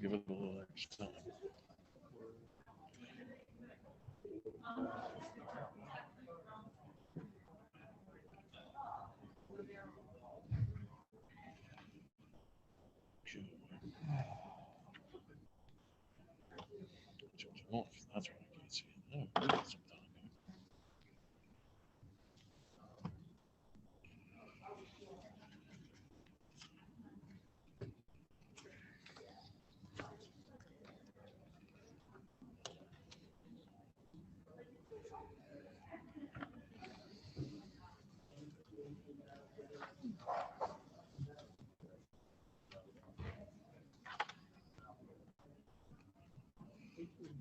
give it a little extra time. Oh, that's right. I can't see it. Oh, sometime.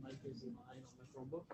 Mike is in line on the Chromebook.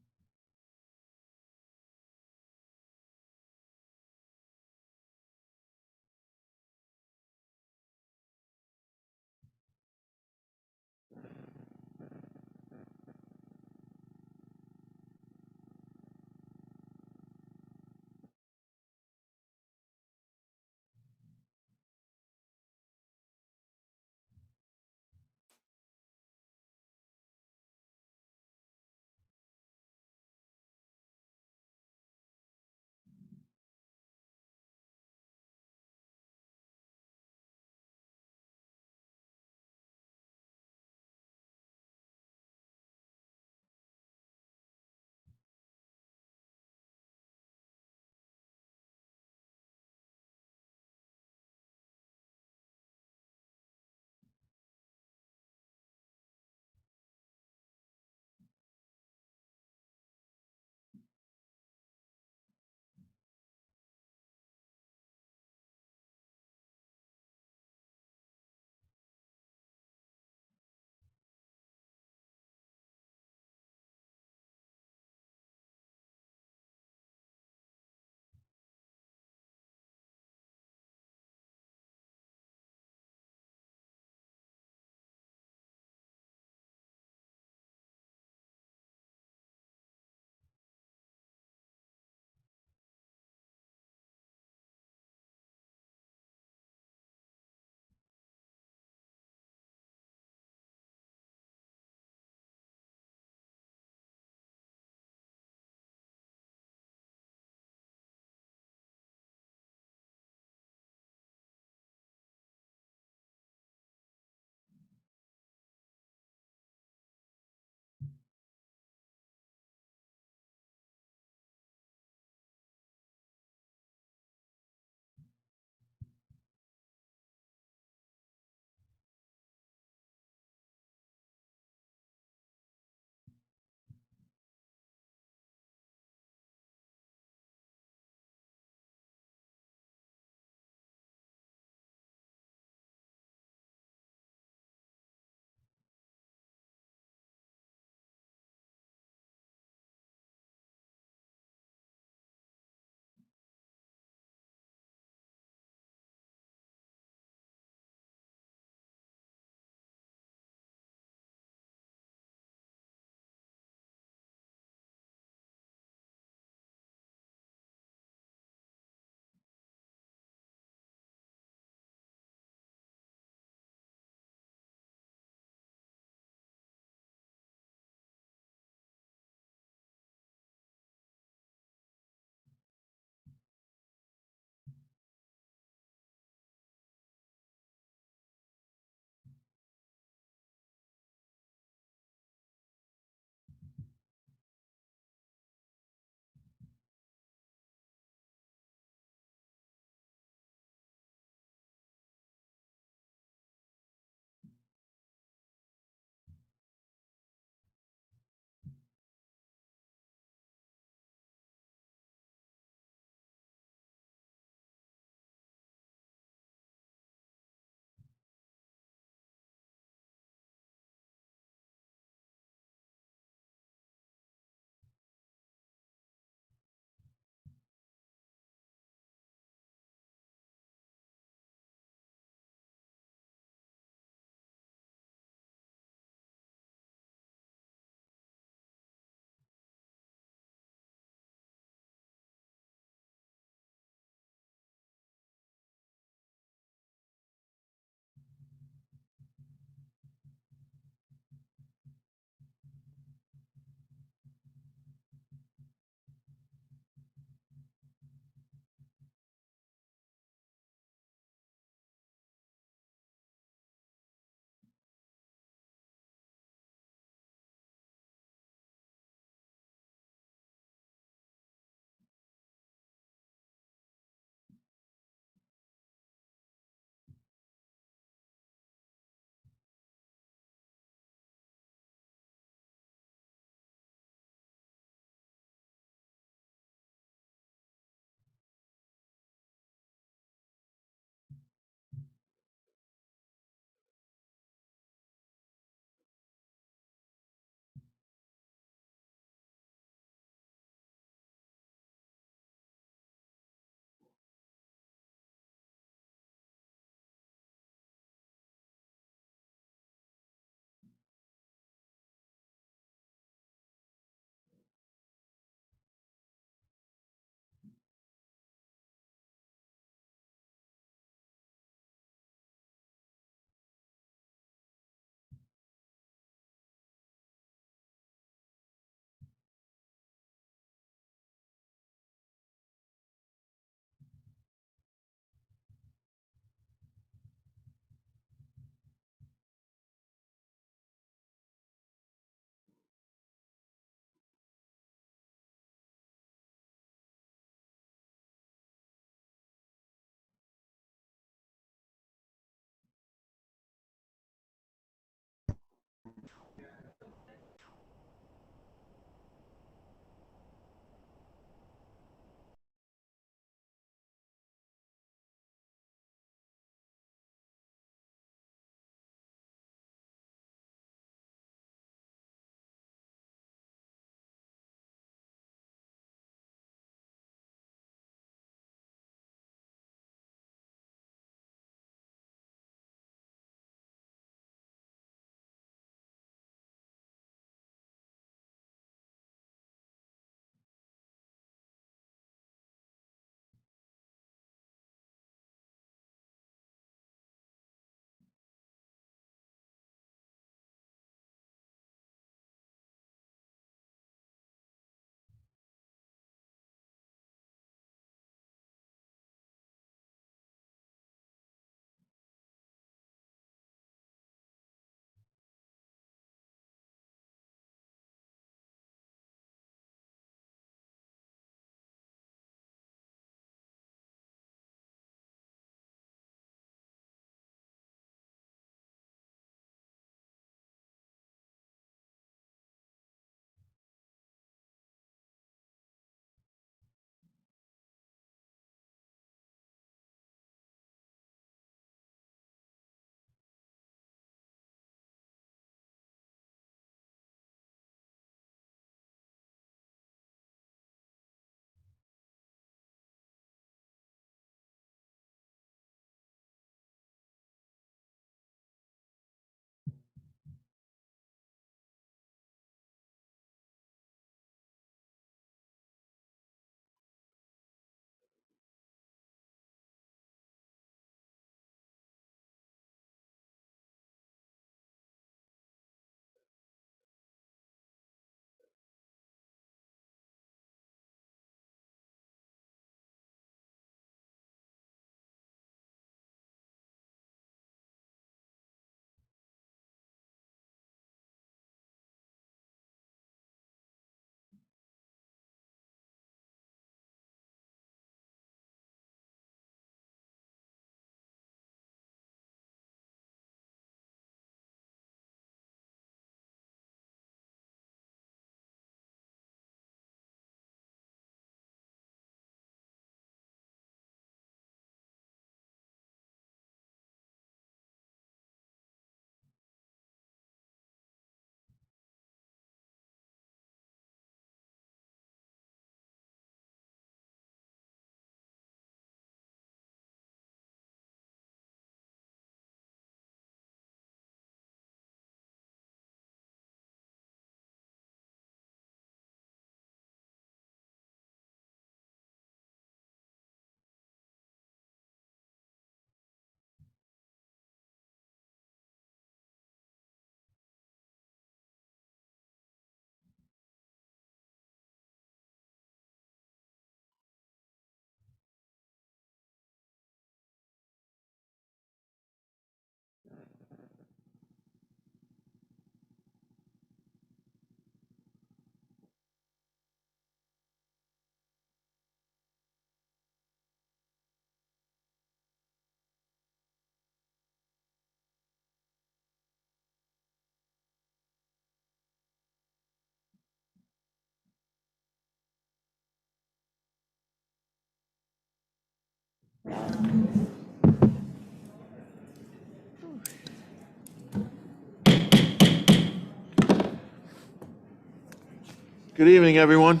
Good evening, everyone.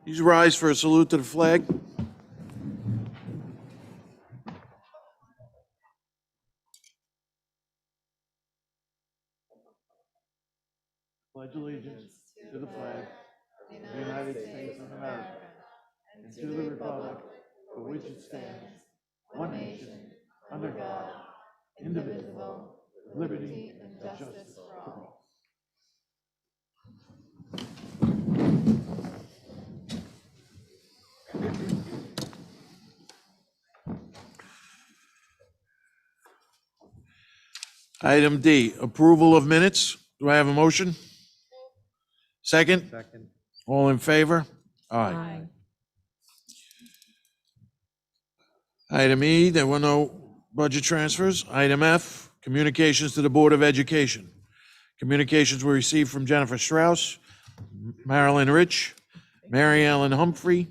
Please rise for a salute to the flag. Pledge allegiance to the flag of the United States of America and to the republic for which it stands, one nation, under God, indivisible, with liberty and justice for all. Item D, approval of minutes. Do I have a motion? Second? Second. All in favor? Aye. Item E, there were no budget transfers. Item F, communications to the Board of Education. Communications were received from Jennifer Strauss, Marilyn Rich, Mary Ellen Humphrey,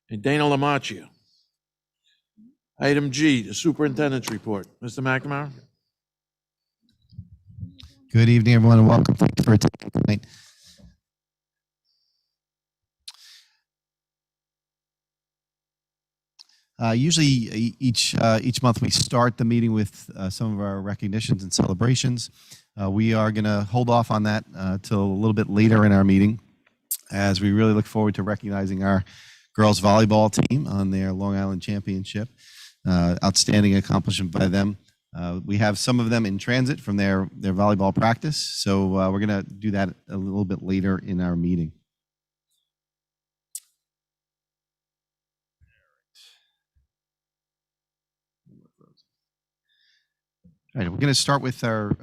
and Dana Lamacchia. Item G, the superintendent's report. Mr. McNamara? Good evening, everyone, and welcome. Thank you for attending tonight. Usually each month we start the meeting with some of our recognitions and celebrations. We are going to hold off on that till a little bit later in our meeting, as we really look forward to recognizing our girls volleyball team on their Long Island championship. Outstanding accomplishment by them. We have some of them in transit from their volleyball practice, so we're going to do that a little bit later in our meeting. All right, we're going to start with our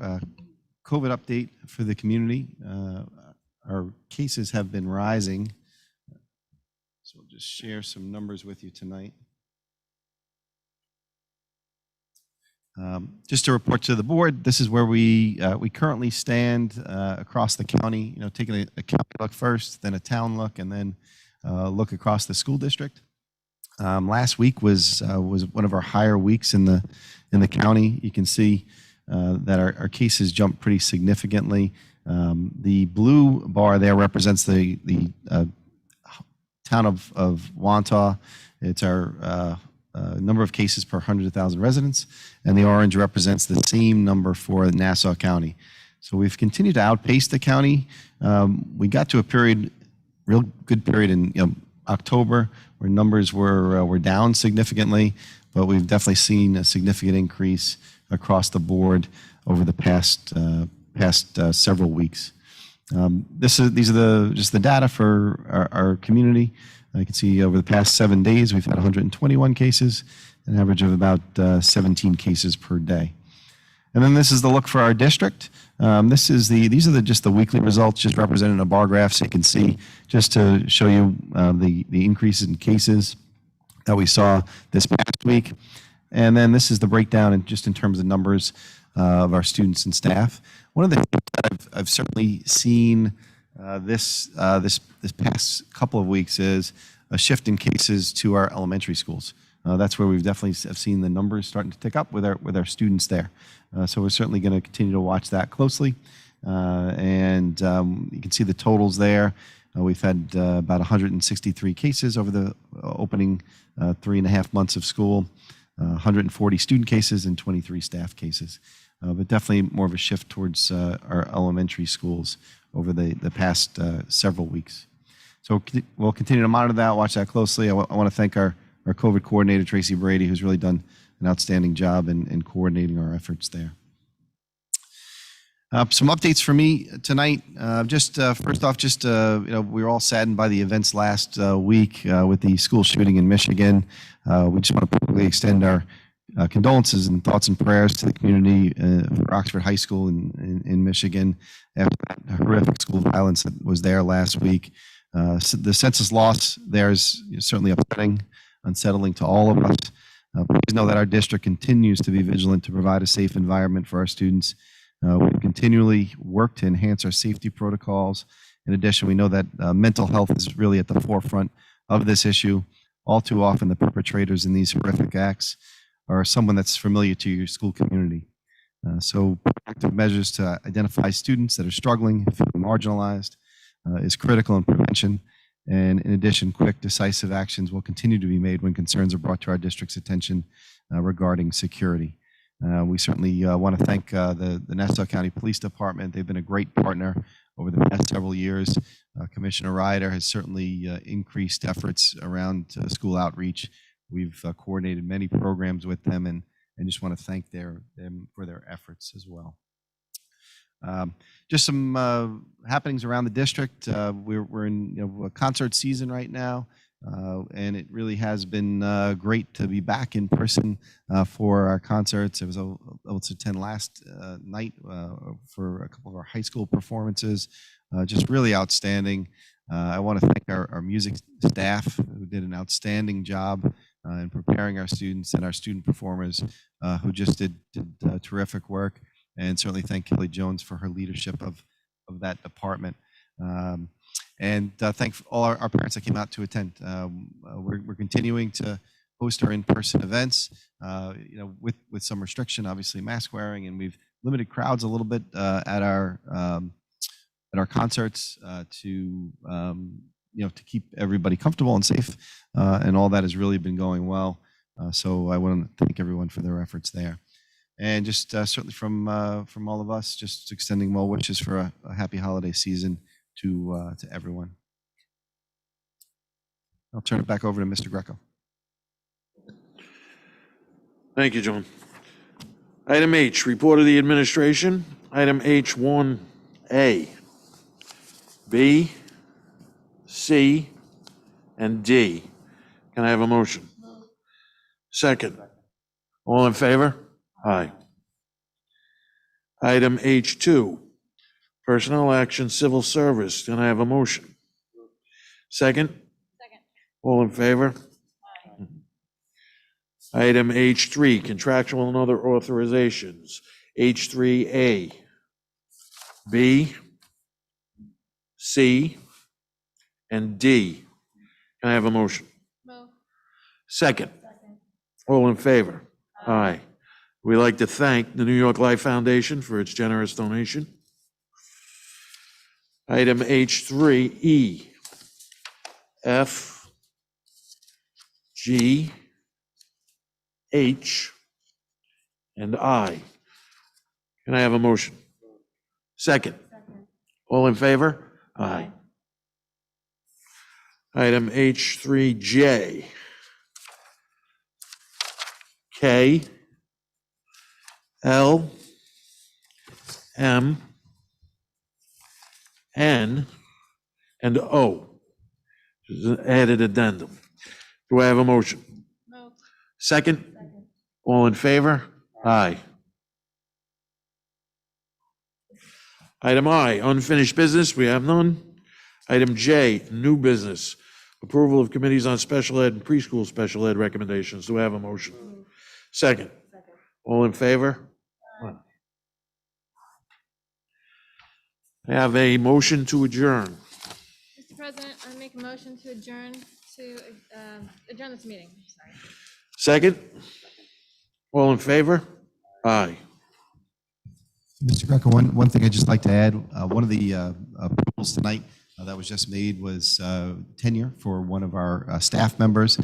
COVID update for the community. Our cases have been rising, so we'll just share some numbers with you tonight. Just to report to the board, this is where we currently stand across the county. You know, taking a county look first, then a town look, and then look across the school district. Last week was one of our higher weeks in the county. You can see that our cases jumped pretty significantly. The blue bar there represents the town of Wantagh. It's our number of cases per 100,000 residents, and the orange represents the same number for Nassau County. So we've continued to outpace the county. We got to a real good period in October, where numbers were down significantly, but we've definitely seen a significant increase across the board over the past several weeks. These are just the data for our community. You can see over the past 7 days, we've had 121 cases, an average of about 17 cases per day. And then this is the look for our district. These are just the weekly results, just represented in a bar graph, so you can see, just to show you the increases in cases that we saw this past week. And then this is the breakdown in terms of numbers of our students and staff. One of the things that I've certainly seen this past couple of weeks is a shift in cases to our elementary schools. That's where we've definitely seen the numbers starting to tick up with our students there. So we're certainly going to continue to watch that closely. And you can see the totals there. We've had about 163 cases over the opening 3.5 months of school, 140 student cases and 23 staff cases. But definitely more of a shift towards our elementary schools over the past several weeks. So we'll continue to monitor that, watch that closely. I want to thank our COVID coordinator, Tracy Brady, who's really done an outstanding job in coordinating our efforts there. Some updates for me tonight. First off, we were all saddened by the events last week with the school shooting in Michigan. We just want to publicly extend our condolences and thoughts and prayers to the community for Oxford High School in Michigan after that horrific school violence that was there last week. So the census loss there is certainly upsetting, unsettling to all of us. Please know that our district continues to be vigilant to provide a safe environment for our students. We continually work to enhance our safety protocols. In addition, we know that mental health is really at the forefront of this issue. All too often, the perpetrators in these horrific acts or someone that's familiar to your school community. So proactive measures to identify students that are struggling, feeling marginalized, is critical in prevention. And in addition, quick, decisive actions will continue to be made when concerns are brought to our district's attention regarding security. We certainly want to thank the Nassau County Police Department. They've been a great partner over the past several years. Commissioner Ryder has certainly increased efforts around school outreach. We've coordinated many programs with them, and just want to thank them for their efforts as well. Just some happenings around the district. We're in a concert season right now, and it really has been great to be back in person for our concerts. I was able to attend last night for a couple of our high school performances. Just really outstanding. I want to thank our music staff who did an outstanding job in preparing our students and our student performers who just did terrific work. And certainly thank Kelly Jones for her leadership of that department. And thank all our parents that came out to attend. We're continuing to host our in-person events, with some restriction, obviously mask wearing, and we've limited crowds a little bit at our concerts to keep everybody comfortable and safe, and all that has really been going well. So I want to thank everyone for their efforts there. And just certainly from all of us, just extending well wishes for a happy holiday season to everyone. I'll turn it back over to Mr. Greco. Thank you, John. Item H, report of the administration. Item H1A, B, C, and D. Can I have a motion? Second. All in favor? Aye. Item H2, personnel action, civil service. Can I have a motion? Second? Second. All in favor? Aye. Item H3, contractual and other authorizations. H3A, B, C, and D. Can I have a motion? Move. Second. Second. All in favor? Aye. We'd like to thank the New York Life Foundation for its generous donation. Item H3E, F, G, H, and I. Can I have a motion? Second. Second. All in favor? Aye. Item H3J, K, L, M, N, and O. This is an added addendum. Do I have a motion? Move. Second? Second. All in favor? Aye. Item I, unfinished business, we have none. Item J, new business, approval of committees on special ed and preschool special ed recommendations. Do I have a motion? Second? Second. All in favor? I have a motion to adjourn. Mr. President, I make a motion to adjourn this meeting. Sorry. Second? All in favor? Aye. Mr. Greco, one thing I'd just like to add, one of the approvals tonight that was just made was tenure for one of our staff members.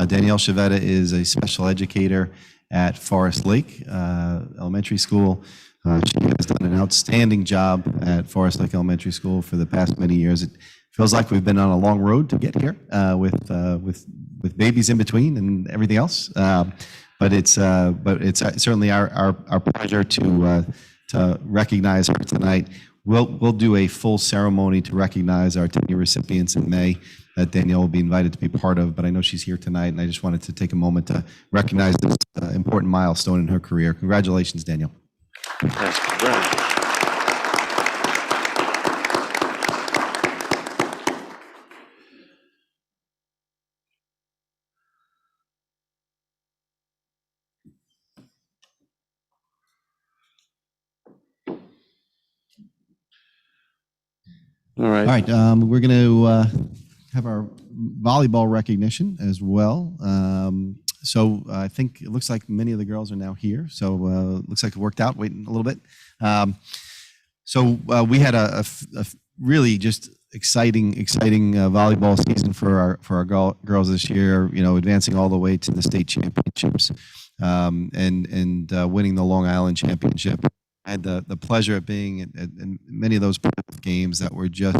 Danielle Chavetta is a special educator at Forest Lake Elementary School. She has done an outstanding job at Forest Lake Elementary School for the past many years. It feels like we've been on a long road to get here with babies in between and everything else. But it's certainly our pleasure to recognize her tonight. We'll do a full ceremony to recognize our tenure recipients in May that Danielle will be invited to be part of, but I know she's here tonight, and I just wanted to take a moment to recognize this important milestone in her career. Congratulations, Danielle. Yes, congrats. All right. All right, we're going to have our volleyball recognition as well. So I think it looks like many of the girls are now here. So looks like it worked out, waiting a little bit. So we had a really just exciting volleyball season for our girls this year, advancing all the way to the state championships and winning the Long Island championship. I had the pleasure of being at many of those games that were just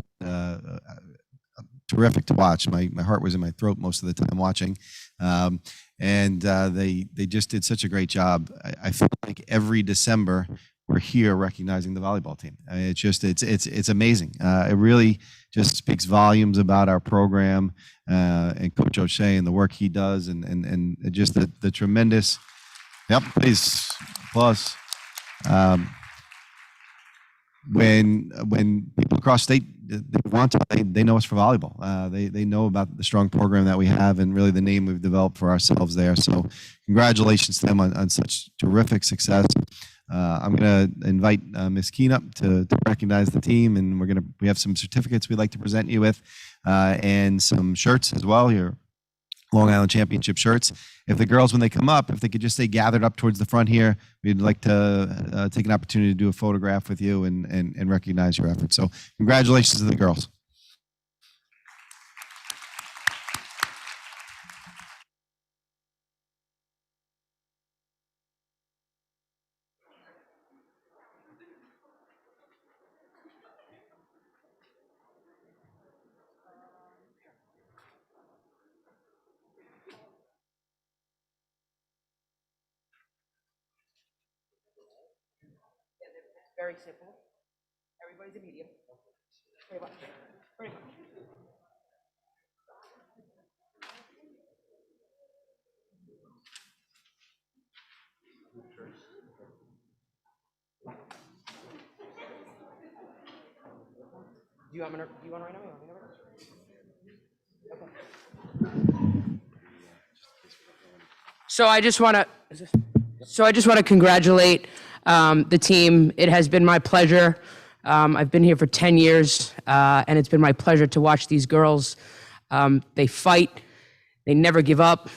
terrific to watch. My heart was in my throat most of the time watching. And they just did such a great job. I feel like every December we're here recognizing the volleyball team. I mean, it's amazing. It really just speaks volumes about our program and Coach O'Shea and the work he does and just the tremendous, yep, please, plus. When people across state Wantagh, they know us for volleyball. They know about the strong program that we have and really the name we've developed for ourselves there. So congratulations to them on such terrific success. I'm going to invite Ms. Keene up to recognize the team, and we have some certificates we'd like to present you with and some shirts as well, your Long Island Championship shirts. If the girls, when they come up, if they could just stay gathered up towards the front here, we'd like to take an opportunity to do a photograph with you and recognize your efforts. So congratulations to the girls. Very simple. Everybody's a medium. Pretty much. Pretty much. Do you want right now? Okay. So I just want to congratulate the team. It has been my pleasure. I've been here for 10 years, and it's been my pleasure to watch these girls. They fight. They never give up.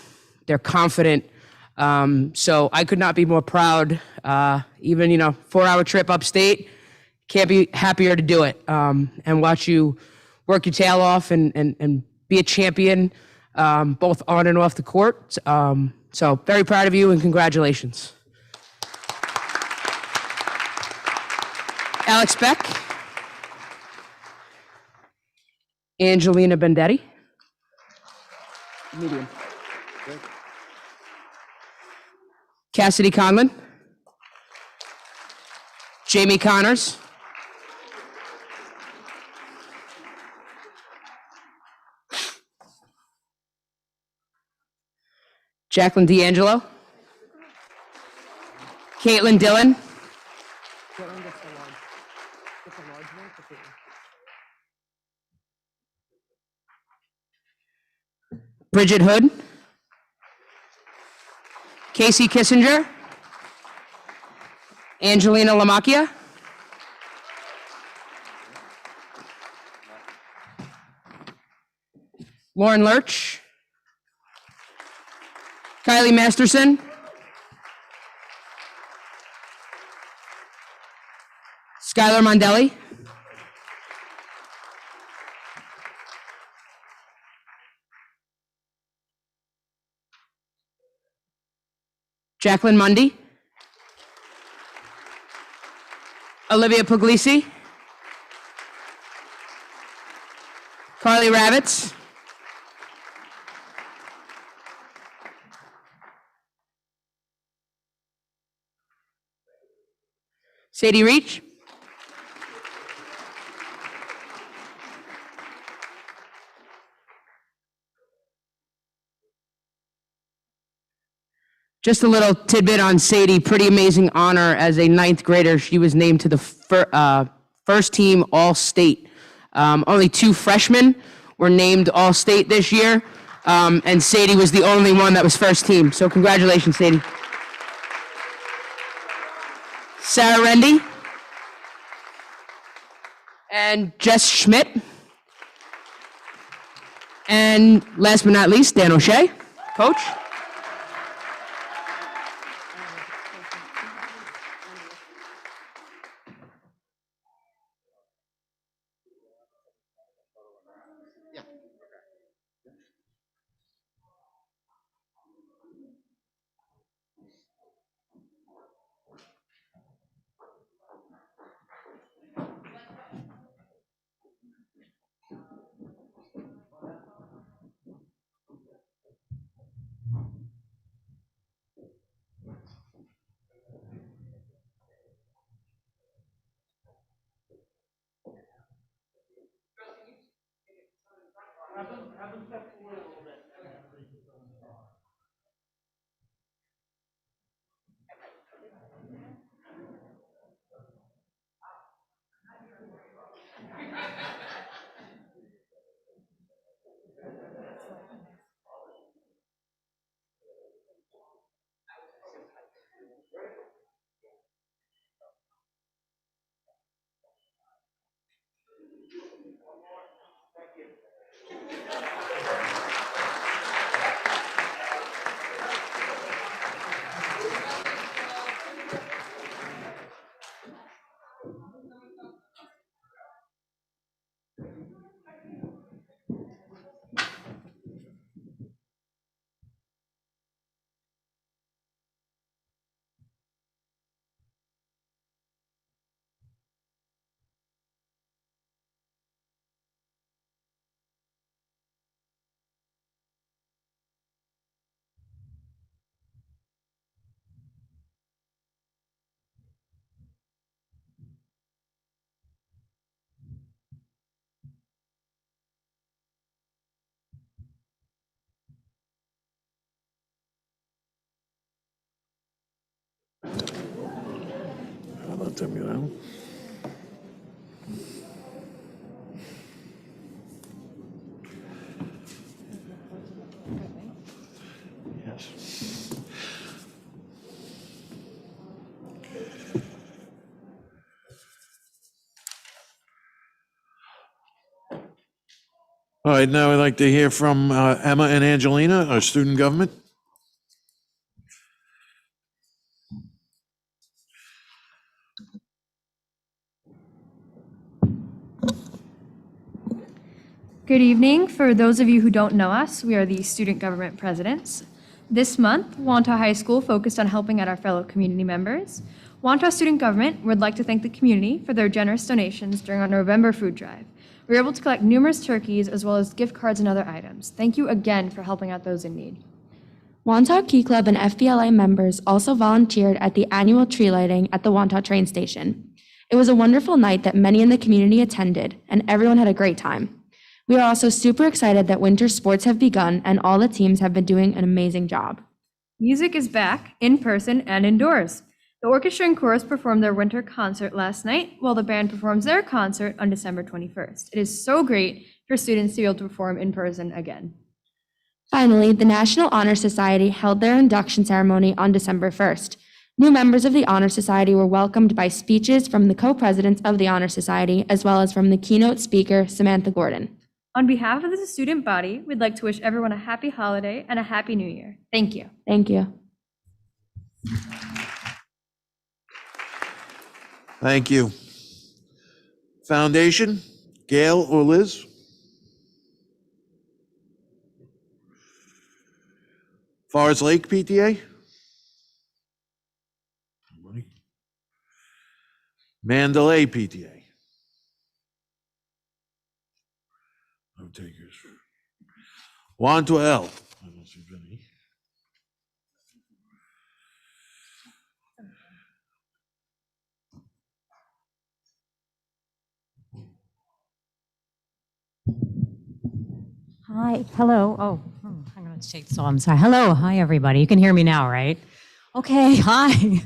They're confident. So I could not be more proud. Even, 4-hour trip upstate, can't be happier to do it and watch you work your tail off and be a champion, both on and off the court. So very proud of you and congratulations. Alex Beck, Angelina Bendetti, medium. Cassidy Conlon, Jamie Connors, Jacqueline D'Angelo, Caitlin Dillon, Bridget Hood, Casey Kissinger, Angelina Lamacchia, Lauren Lurch, Kylie Masterson, Skylar Mondelli, Jacqueline Mundy, Olivia Puglisi, Carly Ravitz, Sadie Reach, just a little tidbit on Sadie, pretty amazing honor as a 9th grader. She was named to the first team All-State. Only 2 freshmen were named All-State this year, and Sadie was the only one that was first team. So congratulations, Sadie. Sarah Rendy and Jess Schmidt. And last but not least, Dan O'Shea, coach. Have them step forward a little bit. How about them, you know? Yes. All right, now I'd like to hear from Emma and Angelina, our student government. Good evening. For those of you who don't know us, we are the student government presidents. This month, Wantagh High School focused on helping out our fellow community members. Wantagh Student Government would like to thank the community for their generous donations during our November food drive. We were able to collect numerous turkeys as well as gift cards and other items. Thank you again for helping out those in need. Wantagh Key Club and FBLA members also volunteered at the annual tree lighting at the Wantagh train station. It was a wonderful night that many in the community attended, and everyone had a great time. We are also super excited that winter sports have begun and all the teams have been doing an amazing job. Music is back, in person and indoors. The orchestra and chorus performed their winter concert last night, while the band performs their concert on December 21st. It is so great for students to be able to perform in person again. Finally, the National Honor Society held their induction ceremony on December 1st. New members of the Honor Society were welcomed by speeches from the co-presidents of the Honor Society, as well as from the keynote speaker, Samantha Gordon. On behalf of the student body, we'd like to wish everyone a happy holiday and a happy new year. Thank you. Thank you. Thank you. Foundation, Gail or Liz? Forest Lake PTA? Nobody. Mandalay PTA? No takers. Wantagh. I don't see any. Hi, hello. I'm going to take, so I'm sorry. Hello, hi, everybody. You can hear me now, right? Okay, hi.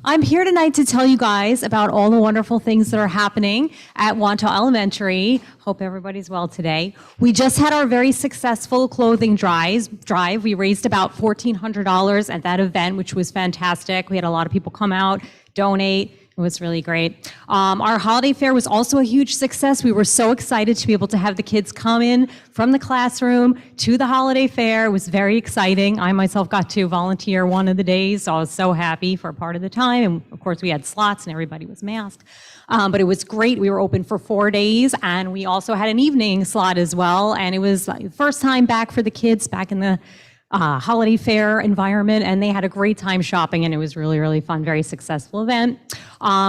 I'm here tonight to tell you guys about all the wonderful things that are happening at Wantagh Elementary. Hope everybody's well today. We just had our very successful clothing drive. We raised about $1,400 at that event, which was fantastic. We had a lot of people come out, donate. It was really great. Our holiday fair was also a huge success. We were so excited to be able to have the kids come in from the classroom to the holiday fair. It was very exciting. I myself got to volunteer one of the days, so I was so happy for a part of the time. And of course, we had slots and everybody was masked. But it was great. We were open for 4 days, and we also had an evening slot as well. And it was the first time back for the kids back in the holiday fair environment, and they had a great time shopping, and it was really, really fun, very successful event.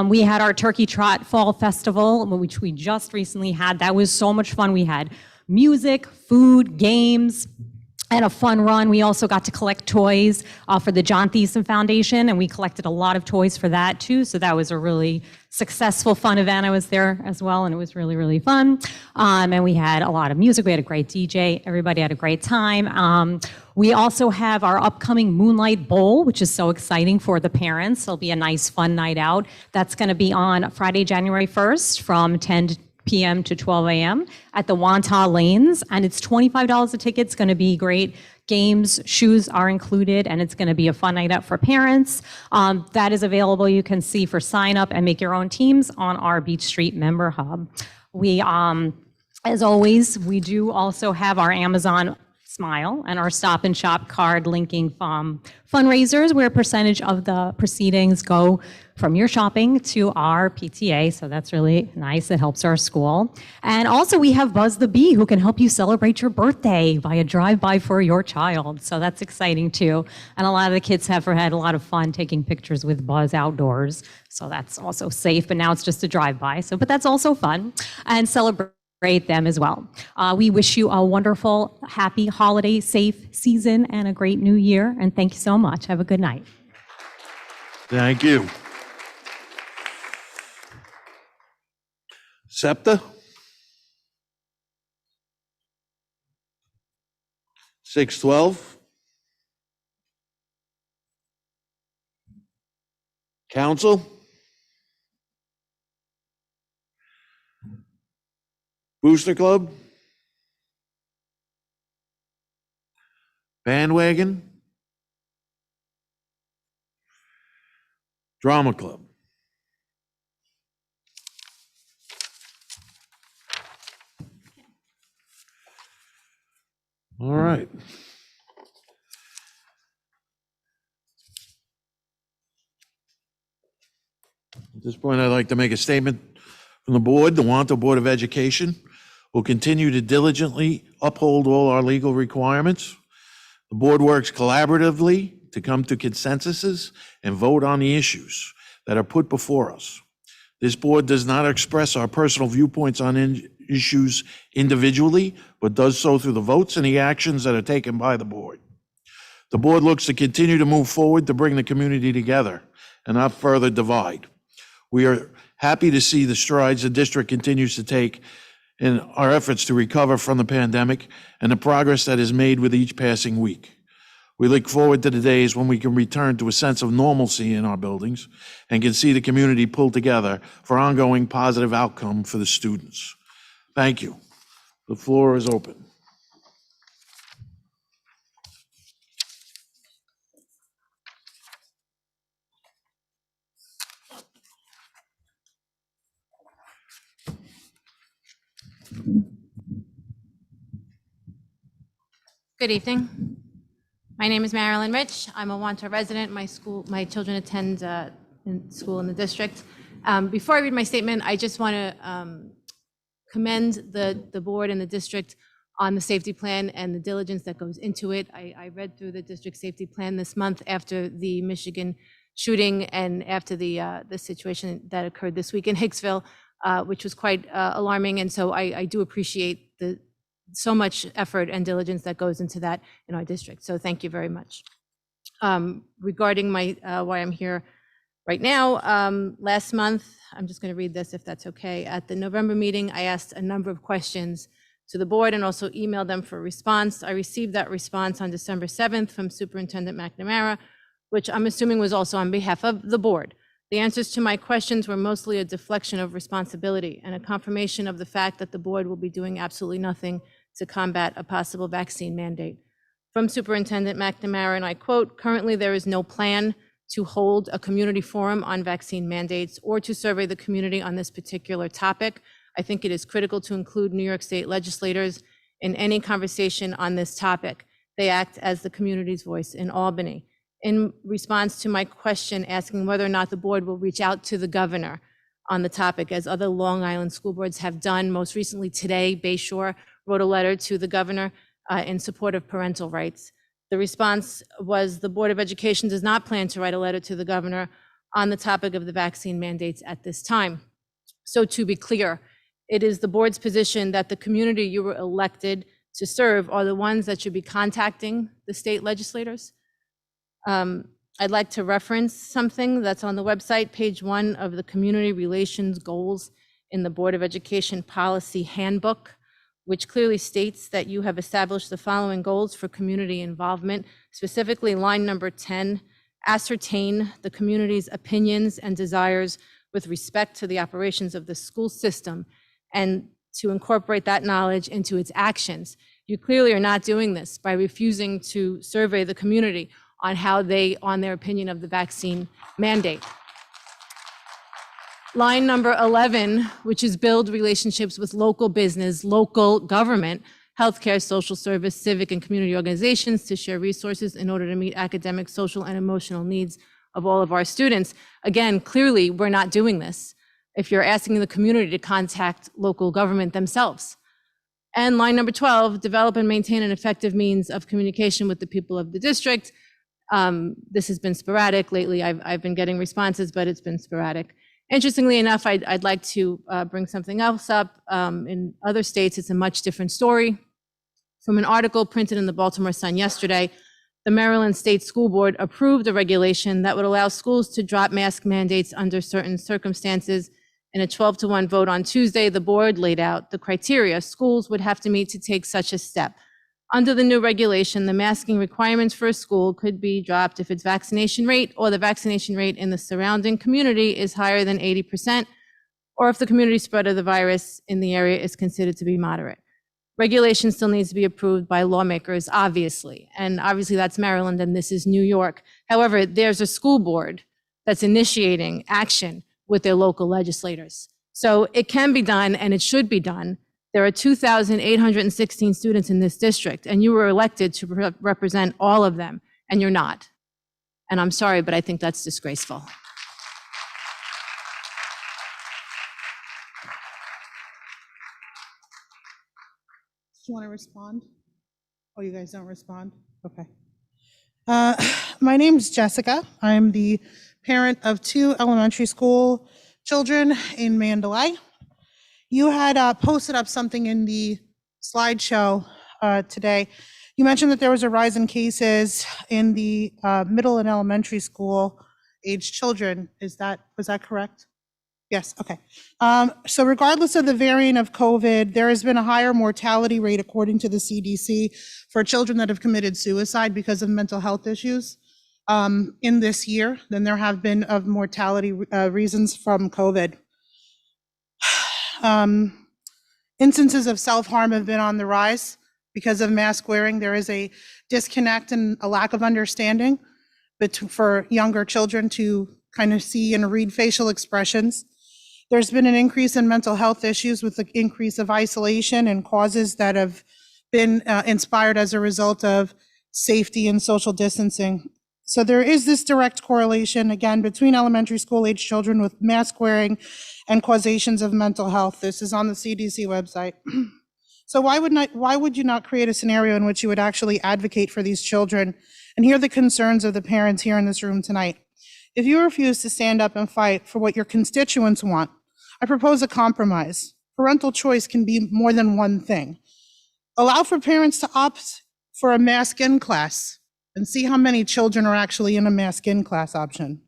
We had our Turkey Trot Fall Festival, which we just recently had. That was so much fun. We had music, food, games, and a fun run. We also got to collect toys for the John Thiessen Foundation, and we collected a lot of toys for that too. So that was a really successful, fun event. I was there as well, and it was really, really fun. And we had a lot of music. We had a great DJ. Everybody had a great time. We also have our upcoming Moonlight Bowl, which is so exciting for the parents. It'll be a nice, fun night out. That's going to be on Friday, January 1st from 10 p.m. to 12 a.m. at the Wantagh Lanes, and it's $25 a ticket. It's going to be great. Games, shoes are included, and it's going to be a fun night out for parents. That is available. You can see for sign up and make your own teams on our Beach Street member hub. We, as always, we do also have our Amazon Smile and our Stop and Shop card linking fundraisers, where a percentage of the proceedings go from your shopping to our PTA. So that's really nice. It helps our school. And also we have Buzz the Bee, who can help you celebrate your birthday by a drive-by for your child. So that's exciting too. And a lot of the kids have had a lot of fun taking pictures with Buzz outdoors. So that's also safe, but now it's just a drive-by. So, but that's also fun, and celebrate them as well. We wish you a wonderful, happy holiday, safe season, and a great new year. And thank you so much. Have a good night. Thank you. SEPTA? 612? Council? Booster Club? Bandwagon? Drama Club? All right. At this point, I'd like to make a statement from the board. The Wantagh Board of Education will continue to diligently uphold all our legal requirements. The board works collaboratively to come to consensuses and vote on the issues that are put before us. This board does not express our personal viewpoints on issues individually, but does so through the votes and the actions that are taken by the board. The board looks to continue to move forward to bring the community together and not further divide. We are happy to see the strides the district continues to take in our efforts to recover from the pandemic and the progress that is made with each passing week. We look forward to the days when we can return to a sense of normalcy in our buildings and can see the community pull together for ongoing positive outcome for the students. Thank you. The floor is open. Good evening. My name is Marilyn Rich. I'm a Wantagh resident. My children attend school in the district. Before I read my statement, I just want to commend the board and the district on the safety plan and the diligence that goes into it. I read through the district safety plan this month after the Michigan shooting and after the situation that occurred this week in Hicksville, which was quite alarming. And so I do appreciate so much effort and diligence that goes into that in our district. So thank you very much. Regarding why I'm here right now, last month, I'm just going to read this if that's okay. At the November meeting, I asked a number of questions to the board and also emailed them for a response. I received that response on December 7th from Superintendent McNamara, which I'm assuming was also on behalf of the board. The answers to my questions were mostly a deflection of responsibility and a confirmation of the fact that the board will be doing absolutely nothing to combat a possible vaccine mandate. From Superintendent McNamara, and I quote, "Currently there is no plan to hold a community forum on vaccine mandates or to survey the community on this particular topic. I think it is critical to include New York State legislators in any conversation on this topic. They act as the community's voice in Albany." In response to my question asking whether or not the board will reach out to the governor on the topic, as other Long Island school boards have done, most recently today, Bayshore wrote a letter to the governor in support of parental rights. The response was the Board of Education does not plan to write a letter to the governor on the topic of the vaccine mandates at this time. So to be clear, it is the board's position that the community you were elected to serve are the ones that should be contacting the state legislators. I'd like to reference something that's on the website, page 1 of the Community Relations Goals in the Board of Education Policy Handbook, which clearly states that you have established the following goals for community involvement, specifically line number 10, ascertain the community's opinions and desires with respect to the operations of the school system and to incorporate that knowledge into its actions. You clearly are not doing this by refusing to survey the community on their opinion of the vaccine mandate. Line number 11, which is build relationships with local business, local government, healthcare, social service, civic and community organizations to share resources in order to meet academic, social, and emotional needs of all of our students. Again, clearly, we're not doing this if you're asking the community to contact local government themselves. And line number 12, develop and maintain an effective means of communication with the people of the district. This has been sporadic. Lately, I've been getting responses, but it's been sporadic. Interestingly enough, I'd like to bring something else up. In other states, it's a much different story. From an article printed in the Baltimore Sun yesterday, the Maryland State School Board approved a regulation that would allow schools to drop mask mandates under certain circumstances. In a 12-to-1 vote on Tuesday, the board laid out the criteria schools would have to meet to take such a step. Under the new regulation, the masking requirements for a school could be dropped if its vaccination rate or the vaccination rate in the surrounding community is higher than 80%, or if the community spread of the virus in the area is considered to be moderate. Regulation still needs to be approved by lawmakers, obviously, and obviously that's Maryland and this is New York. However, there's a school board that's initiating action with their local legislators. So it can be done and it should be done. There are 2,816 students in this district, and you were elected to represent all of them, and you're not. And I'm sorry, but I think that's disgraceful. Do you want to respond? Oh, you guys don't respond? Okay. My name's Jessica. I'm the parent of 2 elementary school children in Mandalay. You had posted up something in the slideshow today. You mentioned that there was a rise in cases in the middle and elementary school age children. Was that correct? Yes, okay. So regardless of the variant of COVID, there has been a higher mortality rate, according to the CDC, for children that have committed suicide because of mental health issues in this year than there have been of mortality reasons from COVID. Instances of self-harm have been on the rise because of mask wearing. There is a disconnect and a lack of understanding for younger children to kind of see and read facial expressions. There's been an increase in mental health issues with the increase of isolation and causes that have been inspired as a result of safety and social distancing. So there is this direct correlation, again, between elementary school age children with mask wearing and causations of mental health. This is on the CDC website. So why would you not create a scenario in which you would actually advocate for these children and hear the concerns of the parents here in this room tonight? If you refuse to stand up and fight for what your constituents want, I propose a compromise. Parental choice can be more than one thing. Allow for parents to opt for a mask-in class and see how many children are actually in a mask-in class option.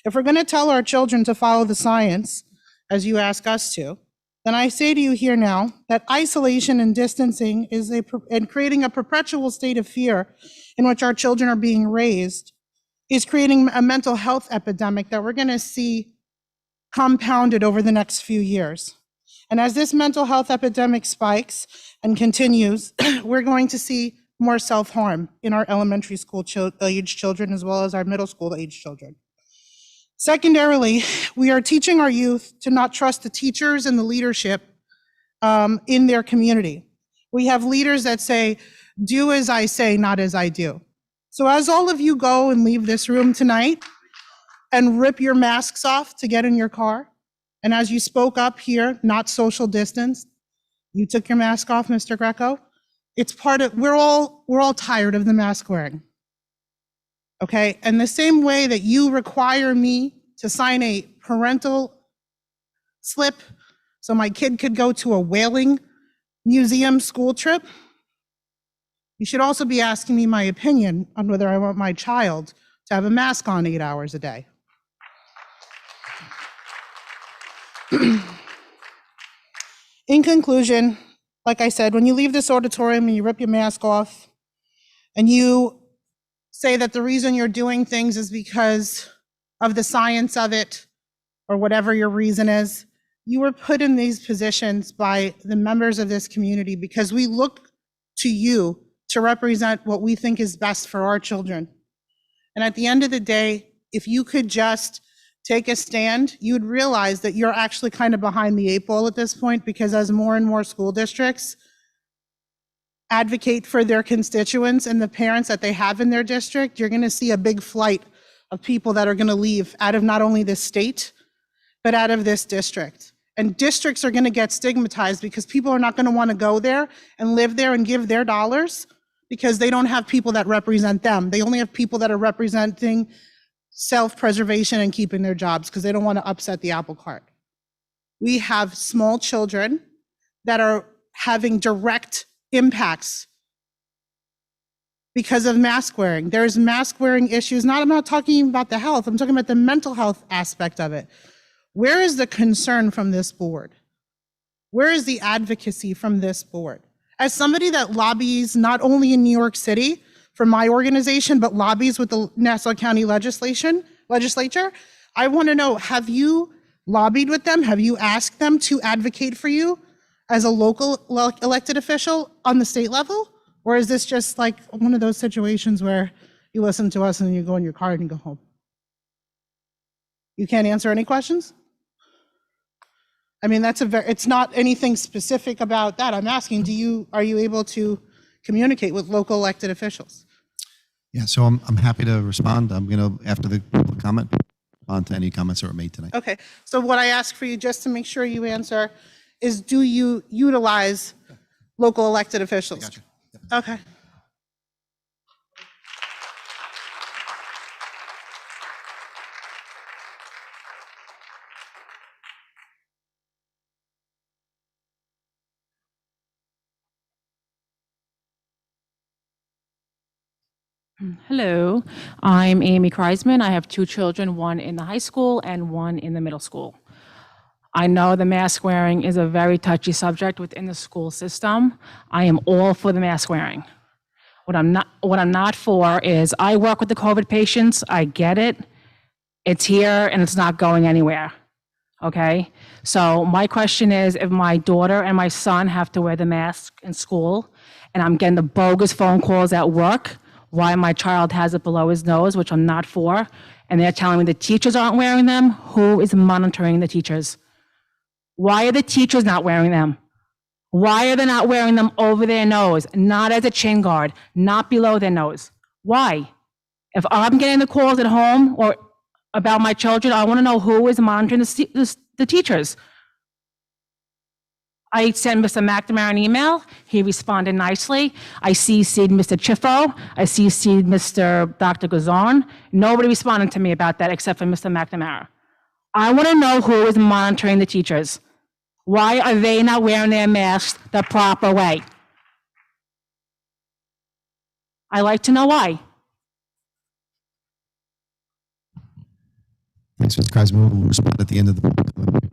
If we're going to tell our children to follow the science, as you ask us to, then I say to you here now that isolation and distancing and creating a perpetual state of fear in which our children are being raised is creating a mental health epidemic that we're going to see compounded over the next few years. And as this mental health epidemic spikes and continues, we're going to see more self-harm in our elementary school age children as well as our middle school age children. Secondarily, we are teaching our youth to not trust the teachers and the leadership in their community. We have leaders that say, do as I say, not as I do. So as all of you go and leave this room tonight and rip your masks off to get in your car, and as you spoke up here, not social distance, you took your mask off, Mr. Greco. It's part of, we're all tired of the mask wearing. Okay, and the same way that you require me to sign a parental slip so my kid could go to a whaling museum school trip, You should also be asking me my opinion on whether I want my child to have a mask on 8 hours a day. In conclusion, like I said, when you leave this auditorium and you rip your mask off and you say that the reason you're doing things is because of the science of it or whatever your reason is, you were put in these positions by the members of this community because we look to you to represent what we think is best for our children. And at the end of the day, if you could just take a stand, you would realize that you're actually kind of behind the 8 ball at this point, because as more and more school districts advocate for their constituents and the parents that they have in their district, you're going to see a big flight of people that are going to leave out of not only this state, but out of this district. And districts are going to get stigmatized because people are not going to want to go there and live there and give their dollars because they don't have people that represent them. They only have people that are representing self-preservation and keeping their jobs because they don't want to upset the apple cart. We have small children that are having direct impacts because of mask wearing. There's mask wearing issues. I'm not talking about the health, I'm talking about the mental health aspect of it. Where is the concern from this board? Where is the advocacy from this board? As somebody that lobbies not only in New York City for my organization, but lobbies with the Nassau County legislature, I want to know, have you lobbied with them? Have you asked them to advocate for you as a local elected official on the state level? Or is this just like one of those situations where you listen to us and you go in your car and you go home? You can't answer any questions? I mean, it's not anything specific about that. I'm asking, are you able to communicate with local elected officials? Yeah, so I'm happy to respond. I'm going to, after the public comment, respond to any comments that were made tonight. Okay, so what I ask for you, just to make sure you answer, is do you utilize local elected officials? Gotcha. Yep. Okay. Hello, I'm Amy Kreisman. I have 2 children, one in the high school and one in the middle school. I know the mask wearing is a very touchy subject within the school system. I am all for the mask wearing. What I'm not for is I work with the COVID patients. I get it. It's here and it's not going anywhere. Okay? So my question is, if my daughter and my son have to wear the mask in school and I'm getting the bogus phone calls at work, why my child has it below his nose, which I'm not for, and they're telling me the teachers aren't wearing them, who is monitoring the teachers? Why are the teachers not wearing them? Why are they not wearing them over their nose, not as a chin guard, not below their nose? Why? If I'm getting the calls at home or about my children, I want to know who is monitoring the teachers. I sent Mr. McNamara an email. He responded nicely. I CC'd Mr. Chiffo. I CC'd Dr. Gazon. Nobody responded to me about that except for Mr. McNamara. I want to know who is monitoring the teachers. Why are they not wearing their masks the proper way? I like to know why. Thanks, Mr. Kreisman. We'll respond at the end of the public comment.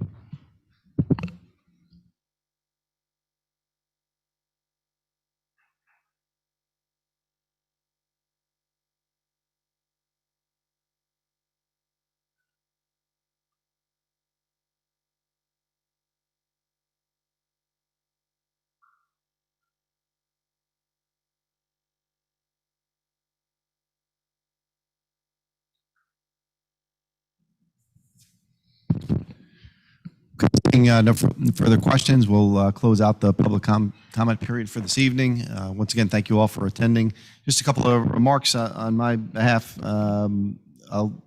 No further questions, we'll close out the public comment period for this evening. Once again, thank you all for attending. Just a couple of remarks on my behalf. I'll,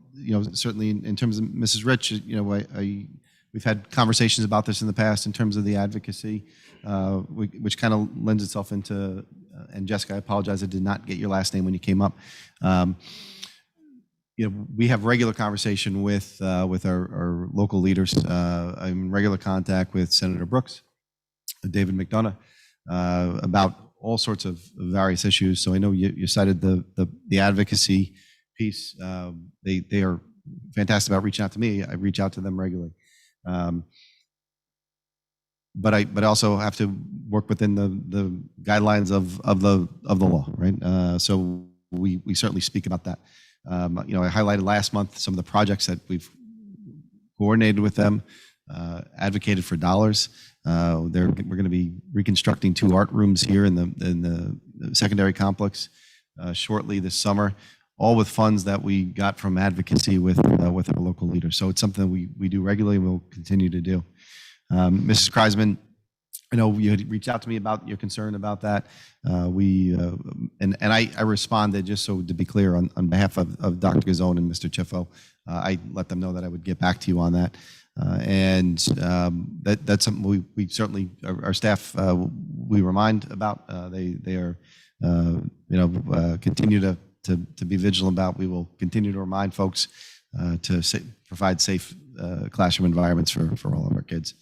certainly in terms of Mrs. Rich, we've had conversations about this in the past in terms of the advocacy, which kind of lends itself into, and Jessica, I apologize, I did not get your last name when you came up. We have regular conversation with our local leaders. I'm in regular contact with Senator Brooks, David McDonough, about all sorts of various issues. So I know you cited the advocacy piece. They are fantastic about reaching out to me. I reach out to them regularly. But I also have to work within the guidelines of the law, right? So we certainly speak about that. You know, I highlighted last month some of the projects that we've coordinated with them, advocated for dollars. We're going to be reconstructing 2 art rooms here in the secondary complex shortly this summer, all with funds that we got from advocacy with our local leaders. So it's something that we do regularly and we'll continue to do. Mrs. Kreisman, I know you had reached out to me about your concern about that. I responded, just so to be clear, on behalf of Dr. Gazzone and Mr. Chiffo. I let them know that I would get back to you on that. That's something we certainly, our staff, we remind about. They are, continue to be vigilant about. We will continue to remind folks to provide safe classroom environments for all of our kids.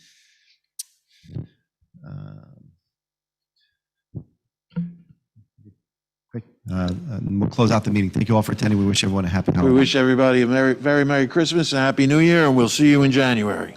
And we'll close out the meeting. Thank you all for attending. We wish everyone a happy holiday. We wish everybody a very Merry Christmas, a Happy New Year, and we'll see you in January.